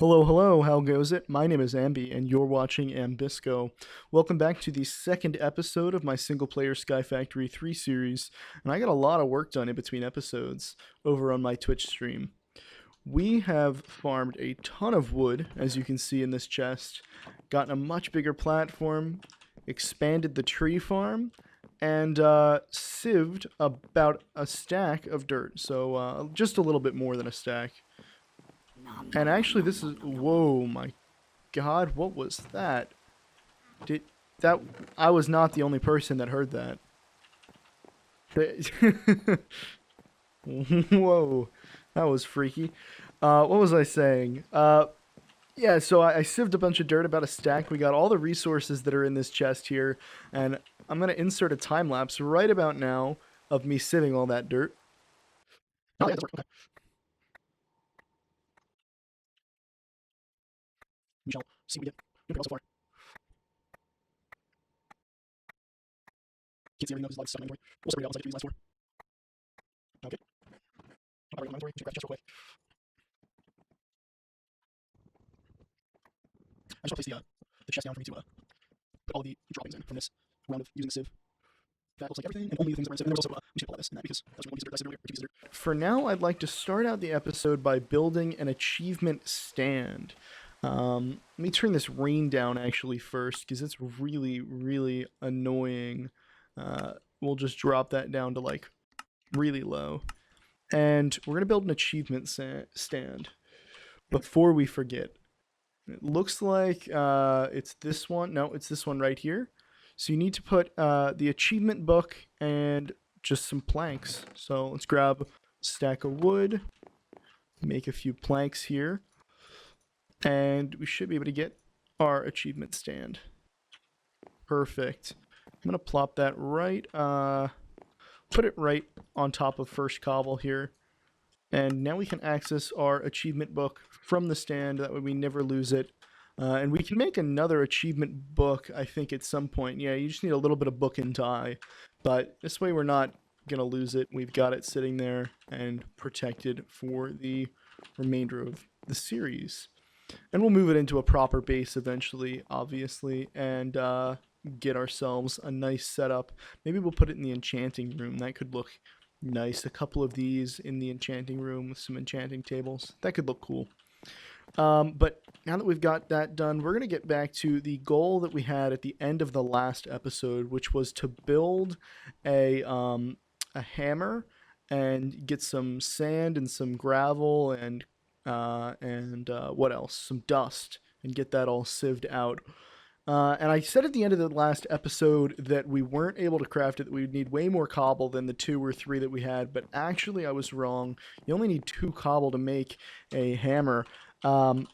Hello, hello, how goes it? My name is Amby, and you're watching Ambysco. Welcome back to the second episode of my single player Skyfactory 3 series, and I got a lot of work done in between episodes over on my Twitch stream. We have farmed a ton of wood, as you can see in this chest, gotten a much bigger platform, expanded the tree farm, and sieved about a stack of dirt, so just a little bit more than a stack. And actually, this is. Whoa, my god, what was that? Did. That. I was not the only person that heard that. Whoa, that was freaky. What was I saying? Yeah, so I sieved a bunch of dirt, about a stack. We got all the resources that are in this chest here, and I'm gonna insert a time lapse right about now of me sieving all that dirt. Oh, yeah, that's work. Okay. We shall see what we get. Good so far. Can't see everything though, because a lot of stuff in my inventory. We'll separate out once I get through these last four. Okay. I'll bring my inventory. Check that just real quick. I just want to place the chest down for me to put all the droppings in from this round of using the sieve. That looks like everything, and only the things that are in sieve. And there's also, we should pull out this and that because that's one piece of dirt I said earlier, or two pieces of dirt. For now, I'd like to start out the episode by building an achievement stand. Let me turn this rain down actually first, because it's really, really annoying. We'll just drop that down to like really low. And we're going to build an achievement stand before we forget. It looks like it's this one. No, it's this one right here. So you need to put the achievement book and just some planks. So let's grab a stack of wood, make a few planks here, and we should be able to get our achievement stand. Perfect. I'm going to plop that right, put it right on top of first cobble here. And now we can access our achievement book from the stand. That way we never lose it. And we can make another achievement book, I think, at some point. Yeah, you just need a little bit of book and tie. But this way we're not going to lose it. We've got it sitting there and protected for the remainder of the series. And we'll move it into a proper base eventually, obviously, and get ourselves a nice setup. Maybe we'll put it in the enchanting room. That could look nice. A couple of these in the enchanting room with some enchanting tables. That could look cool. But now that we've got that done, we're going to get back to the goal that we had at the end of the last episode, which was to build a hammer and get some sand and some gravel and what else? Some dust, and get that all sieved out. And I said at the end of the last episode that we weren't able to craft it, that we would need way more cobble than the 2 or 3 that we had, but actually I was wrong. You only need 2 cobble to make a hammer. I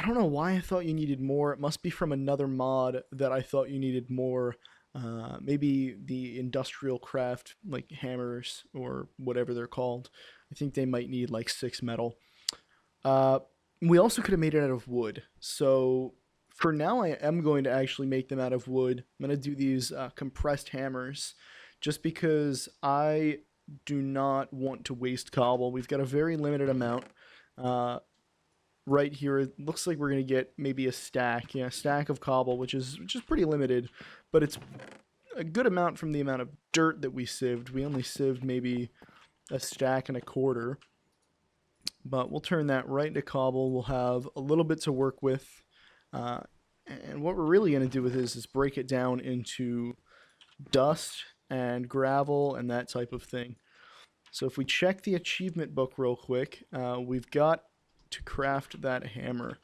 don't know why I thought you needed more. It must be from another mod that I thought you needed more. Maybe the industrial craft, like hammers or whatever they're called. I think they might need like 6 metal. We also could have made it out of wood. So for now, I am going to actually make them out of wood. I'm going to do these compressed hammers just because I do not want to waste cobble. We've got a very limited amount. Right here, it looks like we're going to get maybe a stack. Yeah, a stack of cobble, which is pretty limited, but it's a good amount from the amount of dirt that we sieved. We only sieved maybe a stack and a quarter. But we'll turn that right into cobble. We'll have a little bit to work with. And what we're really going to do with this is break it down into dust and gravel and that type of thing. So if we check the achievement book real quick, we've got to craft that hammer.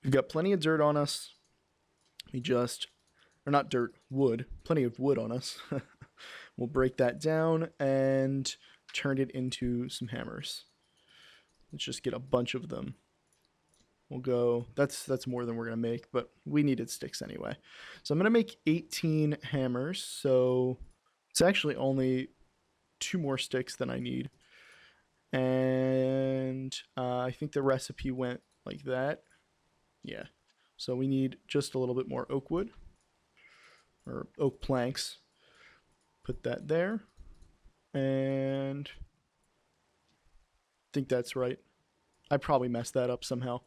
We've got plenty of dirt on us. Or not dirt, wood. Plenty of wood on us. We'll break that down and turn it into some hammers. Let's just get a bunch of them. We'll go, that's more than we're going to make, but we needed sticks anyway. So I'm going to make 18 hammers, so it's actually only 2 more sticks than I need. And I think the recipe went like that. Yeah. So we need just a little bit more oak wood, or oak planks. Put that there. And I think that's right. I probably messed that up somehow.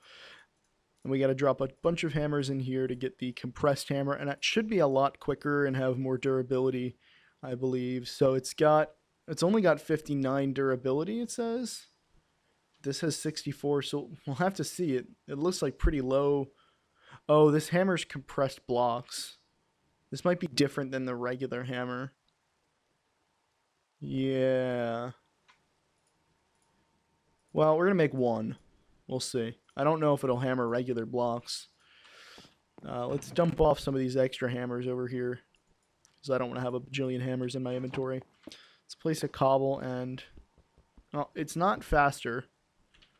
And we got to drop a bunch of hammers in here to get the compressed hammer, and that should be a lot quicker and have more durability, I believe. So it's only got 59 durability, it says. This has 64, so we'll have to see it. It looks like pretty low. Oh, this hammer's compressed blocks. This might be different than the regular hammer. Yeah. Well, we're going to make one. We'll see. I don't know if it'll hammer regular blocks. Let's dump off some of these extra hammers over here, because I don't want to have a bajillion hammers in my inventory. Let's place a cobble, and well, it's not faster,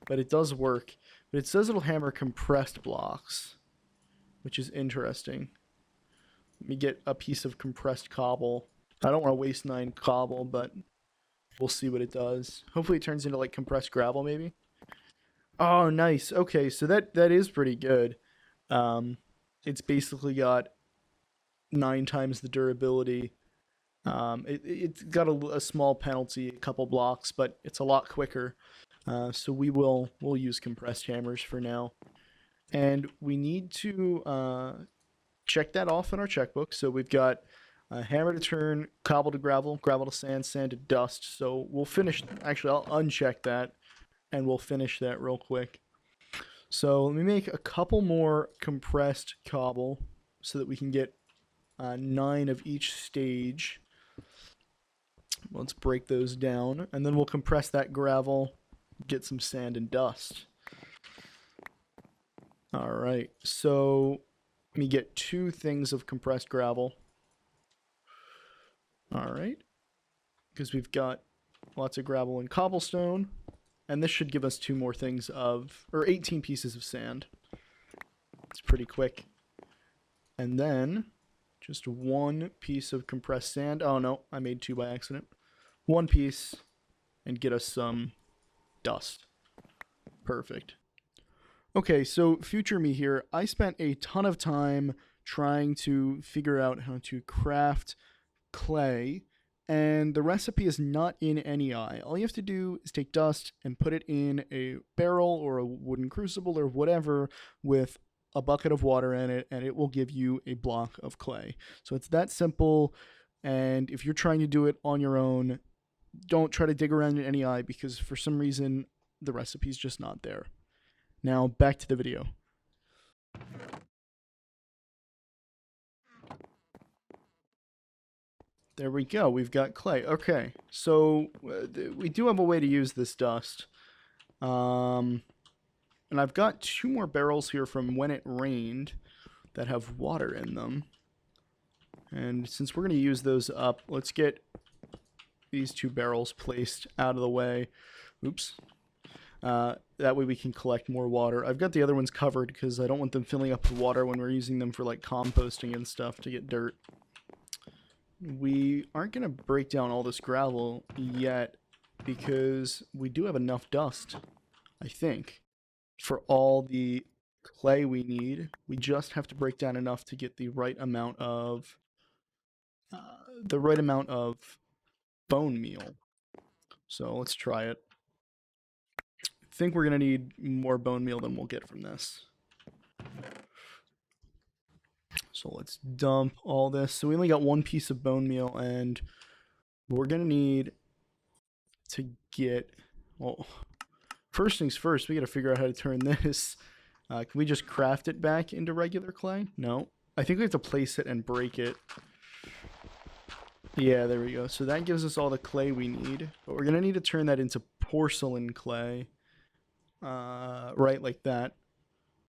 but it does work. But it says it'll hammer compressed blocks, which is interesting. Let me get a piece of compressed cobble. I don't want to waste 9 cobble, but we'll see what it does. Hopefully it turns into like compressed gravel maybe. Oh, nice. Okay, so that is pretty good. It's basically got 9 times the durability. It's got a small penalty, a couple blocks, but it's a lot quicker. So we'll use compressed hammers for now. And we need to check that off in our checkbook. So we've got hammer to turn, cobble to gravel, gravel to sand, sand to dust. So we'll finish. Actually, I'll uncheck that, and we'll finish that real quick. So let me make a couple more compressed cobble so that we can get 9 of each stage. Let's break those down, and then we'll compress that gravel, get some sand and dust. All right, so let me get 2 things of compressed gravel. All right, because we've got lots of gravel and cobblestone, and this should give us 2 more things or 18 pieces of sand. It's pretty quick. And then just 1 piece of compressed sand. Oh no, I made 2 by accident. 1 piece, and get us some dust. Perfect. Okay, so future me here, I spent a ton of time trying to figure out how to craft clay, and the recipe is not in NEI. All you have to do is take dust and put it in a barrel or a wooden crucible or whatever with a bucket of water in it, and it will give you a block of clay. So it's that simple, and if you're trying to do it on your own, don't try to dig around in NEI, because for some reason the recipe's just not there. Now back to the video. There we go, we've got clay. Okay, so we do have a way to use this dust. And I've got 2 more barrels here from when it rained that have water in them. And since we're going to use those up, let's get these 2 barrels placed out of the way. Oops. That way we can collect more water. I've got the other ones covered because I don't want them filling up with water when we're using them for like composting and stuff to get dirt. We aren't going to break down all this gravel yet because we do have enough dust, I think, for all the clay we need. We just have to break down enough to get the right amount of bone meal. So let's try it. I think we're going to need more bone meal than we'll get from this. So let's dump all this. So we only got 1 piece of bone meal, and we're going to need to get, well, first things first, we got to figure out how to turn this. Can we just craft it back into regular clay? No. I think we have to place it and break it. Yeah, there we go. So that gives us all the clay we need, but we're going to need to turn that into porcelain clay. Right, like that.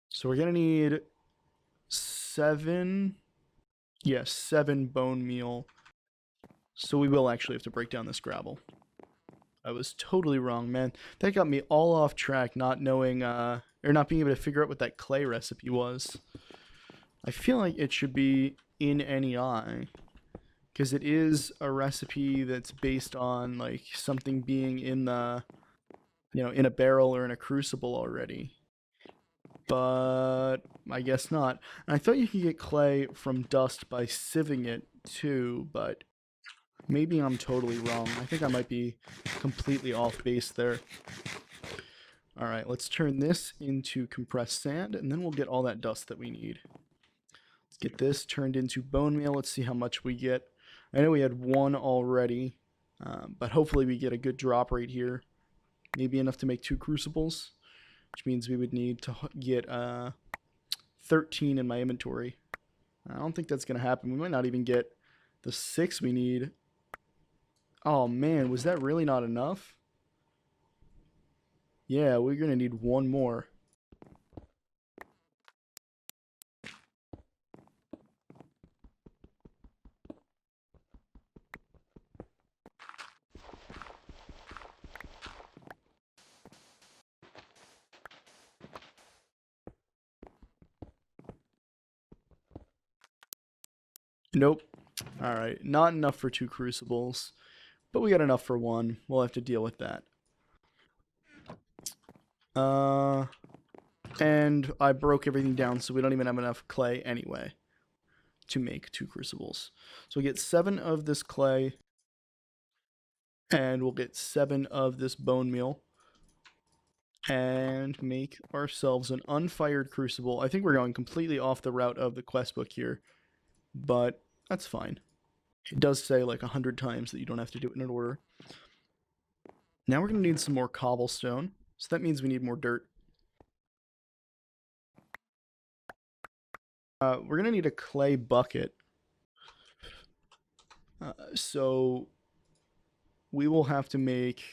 So we're going to need 7 bone meal. So we will actually have to break down this gravel. I was totally wrong, man. That got me all off track, not knowing, or not being able to figure out what that clay recipe was. I feel like it should be in NEI, because it is a recipe that's based on, like, something being in the, in a barrel or in a crucible already. But I guess not. And I thought you could get clay from dust by sieving it too, but maybe I'm totally wrong. I think I might be completely off base there. All right, let's turn this into compressed sand, and then we'll get all that dust that we need. Let's get this turned into bone meal. Let's see how much we get. I know we had one already, but hopefully we get a good drop rate here. Maybe enough to make 2 crucibles, which means we would need to get 13 in my inventory. I don't think that's going to happen. We might not even get the 6 we need. Oh man, was that really not enough? Yeah, we're going to need 1 more. Nope. Alright, not enough for 2 crucibles, but we got enough for 1. We'll have to deal with that. And I broke everything down, so we don't even have enough clay anyway to make 2 crucibles. So we get 7 of this clay, and we'll get 7 of this bone meal, and make ourselves an unfired crucible. I think we're going completely off the route of the quest book here, but that's fine. It does say like 100 times that you don't have to do it in an order. Now we're going to need some more cobblestone, so that means we need more dirt. We're going to need a clay bucket. So we will have to make...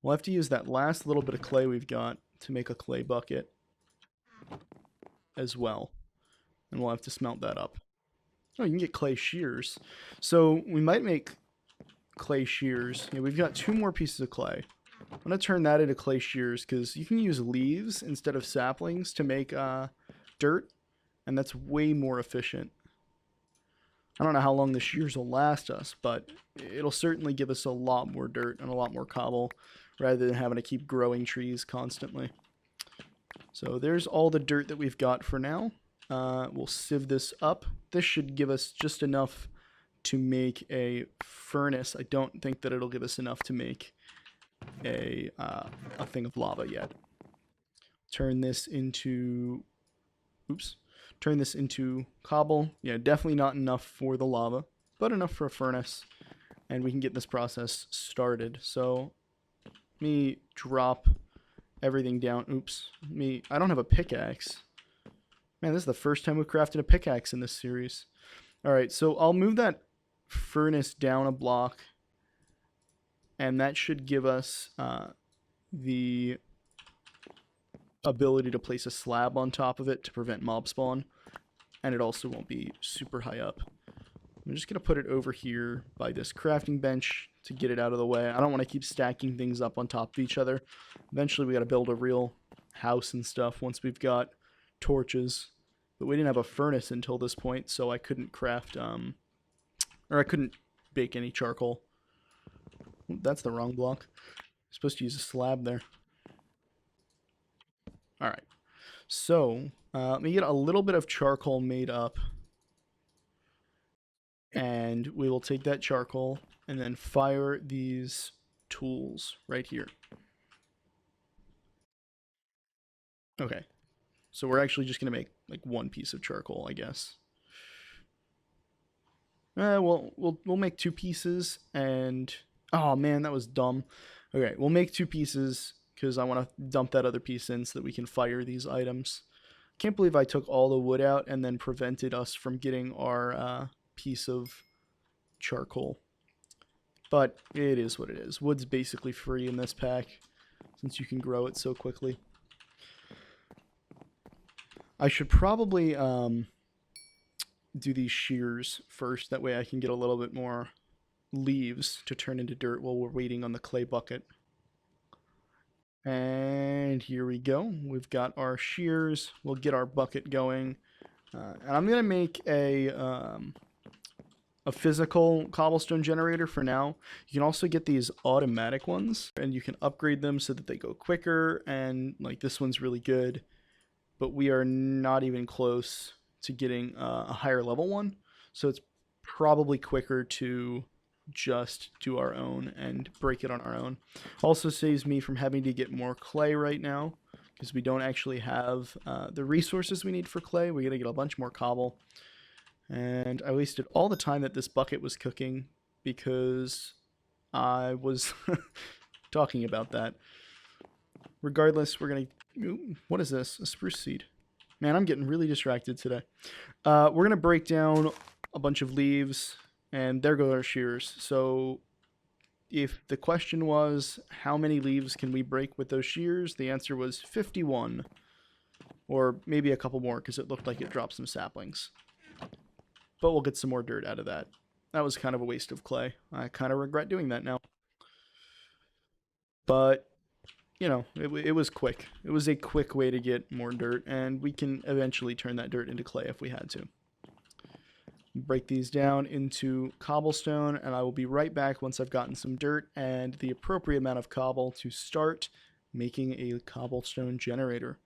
We'll have to use that last little bit of clay we've got to make a clay bucket as well. And we'll have to smelt that up. Oh, you can get clay shears. So we might make clay shears. Yeah, we've got 2 more pieces of clay. I'm going to turn that into clay shears because you can use leaves instead of saplings to make dirt. And that's way more efficient. I don't know how long the shears will last us, but it'll certainly give us a lot more dirt and a lot more cobble rather than having to keep growing trees constantly. So there's all the dirt that we've got for now. We'll sieve this up. This should give us just enough to make a furnace. I don't think that it'll give us enough to make a thing of lava yet. Turn this into... Oops. Turn this into cobble. Yeah, definitely not enough for the lava, but enough for a furnace. And we can get this process started. So, let me drop everything down. Oops. I don't have a pickaxe. Man, this is the first time we've crafted a pickaxe in this series. Alright, so I'll move that furnace down a block. And that should give us the ability to place a slab on top of it to prevent mob spawn, and it also won't be super high up. I'm just going to put it over here by this crafting bench to get it out of the way. I don't want to keep stacking things up on top of each other. Eventually we got to build a real house and stuff once we've got torches, but we didn't have a furnace until this point, so I couldn't craft or I couldn't bake any charcoal. That's the wrong block. I'm supposed to use a slab there. Alright, so let me get a little bit of charcoal made up, and we will take that charcoal and then fire these tools right here. Okay, so we're actually just going to make like 1 piece of charcoal, I guess. Well, we'll make 2 pieces, and... Oh man, that was dumb. Okay, we'll make 2 pieces because I want to dump that other piece in so that we can fire these items. Can't believe I took all the wood out and then prevented us from getting our piece of charcoal. But it is what it is. Wood's basically free in this pack since you can grow it so quickly. I should probably do these shears first. That way I can get a little bit more leaves to turn into dirt while we're waiting on the clay bucket. And here we go. We've got our shears. We'll get our bucket going. And I'm going to make a physical cobblestone generator for now. You can also get these automatic ones, and you can upgrade them so that they go quicker. And like this one's really good, but we are not even close to getting a higher level one. So it's probably quicker to just do our own and break it on our own. Also saves me from having to get more clay right now, because we don't actually have the resources we need for clay. We gotta get a bunch more cobble. And I wasted all the time that this bucket was cooking because I was talking about that. Regardless, we're gonna... Ooh, what is this? A spruce seed. Man, I'm getting really distracted today. We're gonna break down a bunch of leaves, and there go our shears. So if the question was, how many leaves can we break with those shears? The answer was 51. Or maybe a couple more, because it looked like it dropped some saplings. But we'll get some more dirt out of that. That was kind of a waste of clay. I kind of regret doing that now. But, you know, it was quick. It was a quick way to get more dirt, and we can eventually turn that dirt into clay if we had to. Break these down into cobblestone, and I will be right back once I've gotten some dirt and the appropriate amount of cobble to start making a cobblestone generator.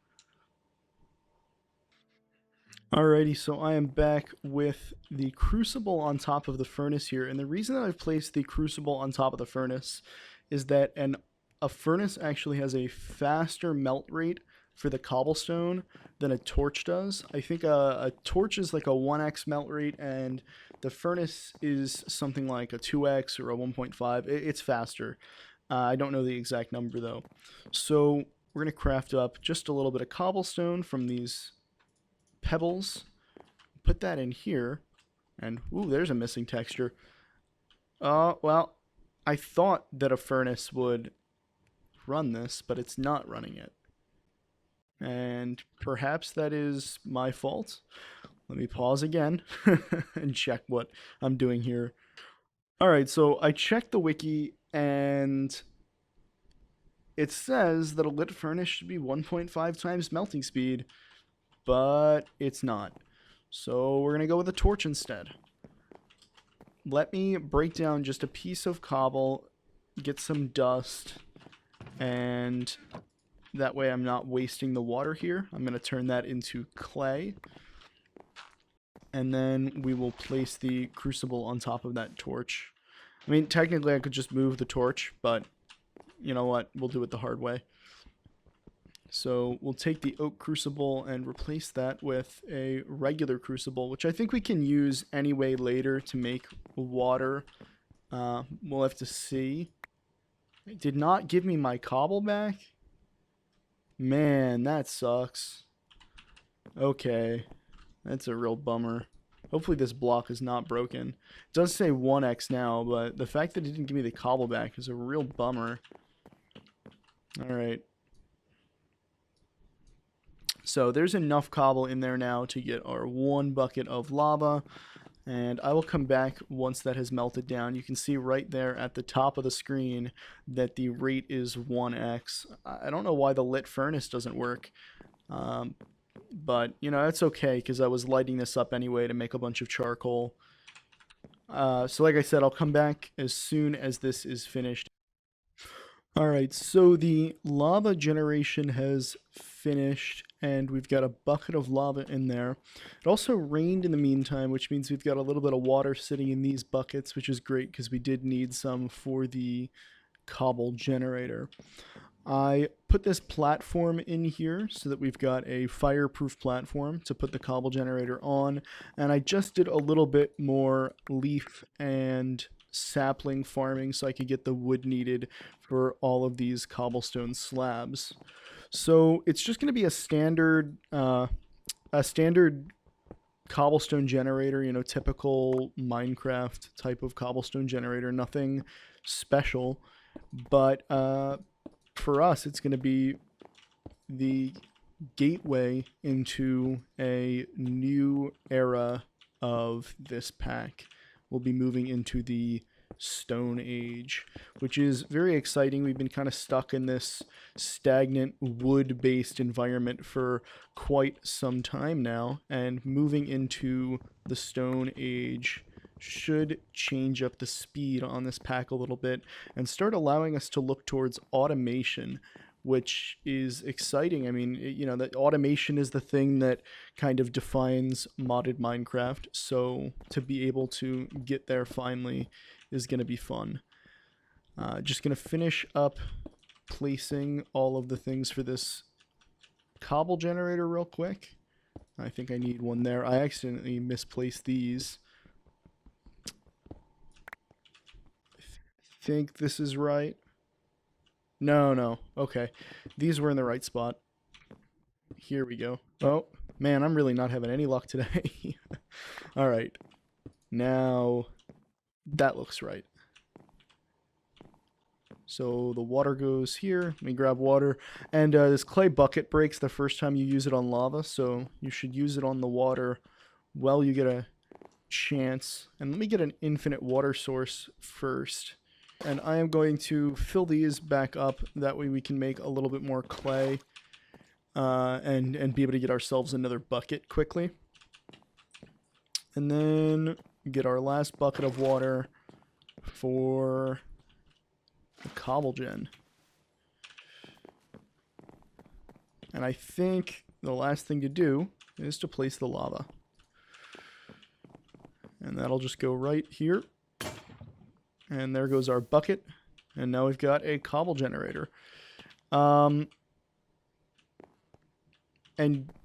Alrighty, so I am back with the crucible on top of the furnace here, and the reason that I've placed the crucible on top of the furnace is that a furnace actually has a faster melt rate for the cobblestone than a torch does. I think a torch is like a 1x melt rate, and the furnace is something like a 2x or a 1.5. It's faster. I don't know the exact number though. So we're going to craft up just a little bit of cobblestone from these pebbles. Put that in here, and ooh, there's a missing texture. Well, I thought that a furnace would run this, but it's not running it. And perhaps that is my fault. Let me pause again and check what I'm doing here. Alright, so I checked the wiki, and it says that a lit furnace should be 1.5 times melting speed, but it's not. So we're going to go with a torch instead. Let me break down just a piece of cobble, get some dust, and that way I'm not wasting the water here. I'm going to turn that into clay. And then we will place the crucible on top of that torch. I mean, technically I could just move the torch, but you know what? We'll do it the hard way. So we'll take the oak crucible and replace that with a regular crucible, which I think we can use anyway later to make water. We'll have to see. It did not give me my cobble back. Man, that sucks. Okay, that's a real bummer. Hopefully this block is not broken. It does say 1x now, but the fact that it didn't give me the cobble back is a real bummer. Alright. So there's enough cobble in there now to get our 1 bucket of lava. And I will come back once that has melted down. You can see right there at the top of the screen that the rate is 1x. I don't know why the lit furnace doesn't work. But, you know, that's okay because I was lighting this up anyway to make a bunch of charcoal. So like I said, I'll come back as soon as this is finished. Alright, so the lava generation has finished, and we've got a bucket of lava in there. It also rained in the meantime, which means we've got a little bit of water sitting in these buckets, which is great because we did need some for the cobble generator. I put this platform in here so that we've got a fireproof platform to put the cobble generator on, and I just did a little bit more leaf and sapling farming so I could get the wood needed for all of these cobblestone slabs. So it's just going to be a standard cobblestone generator, you know, typical Minecraft type of cobblestone generator, nothing special, but for us it's going to be the gateway into a new era of this pack. We'll be moving into the Stone Age, which is very exciting. We've been kind of stuck in this stagnant wood-based environment for quite some time now, and moving into the Stone Age should change up the speed on this pack a little bit and start allowing us to look towards automation, which is exciting. I mean, you know, that automation is the thing that kind of defines modded Minecraft, so to be able to get there finally is going to be fun. Just going to finish up placing all of the things for this Cobble Generator real quick. I think I need one there. I accidentally misplaced these. I think this is right. No. Okay. These were in the right spot. Here we go. Oh, man, I'm really not having any luck today. All right. Now, that looks right. So the water goes here. Let me grab water. And this clay bucket breaks the first time you use it on lava, so you should use it on the water while you get a chance. And let me get an infinite water source first. And I am going to fill these back up. That way we can make a little bit more clay and be able to get ourselves another bucket quickly. And then get our last bucket of water for the Cobble Gen. And I think the last thing to do is to place the lava. And that'll just go right here. And there goes our bucket. And now we've got a Cobble Generator. And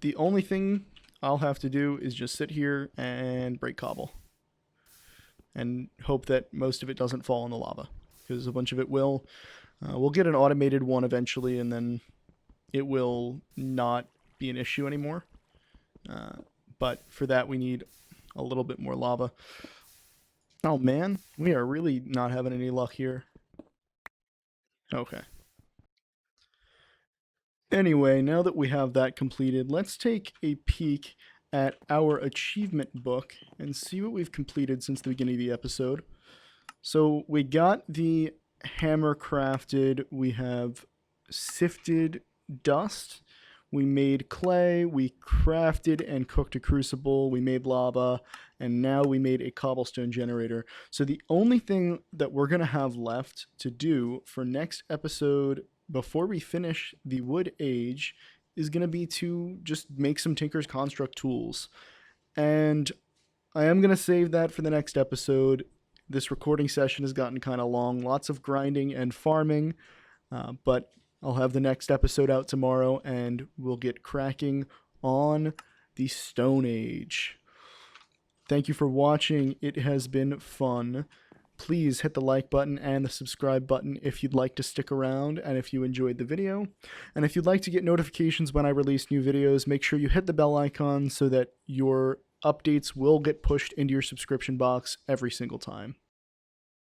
the only thing I'll have to do is just sit here and break cobble. And hope that most of it doesn't fall in the lava. Because a bunch of it will. We'll get an automated one eventually, and then it will not be an issue anymore. But for that, we need a little bit more lava. Oh man, we are really not having any luck here. Okay. Anyway, now that we have that completed, let's take a peek at our achievement book and see what we've completed since the beginning of the episode. So we got the hammer crafted, we have sifted dust, we made clay, we crafted and cooked a crucible, we made lava, and now we made a cobblestone generator. So the only thing that we're going to have left to do for next episode before we finish the wood age is going to be to just make some Tinker's Construct tools. And I am going to save that for the next episode. This recording session has gotten kind of long, lots of grinding and farming, but I'll have the next episode out tomorrow and we'll get cracking on the Stone Age. Thank you for watching. It has been fun. Please hit the like button and the subscribe button if you'd like to stick around and if you enjoyed the video. And if you'd like to get notifications when I release new videos, make sure you hit the bell icon so that your updates will get pushed into your subscription box every single time.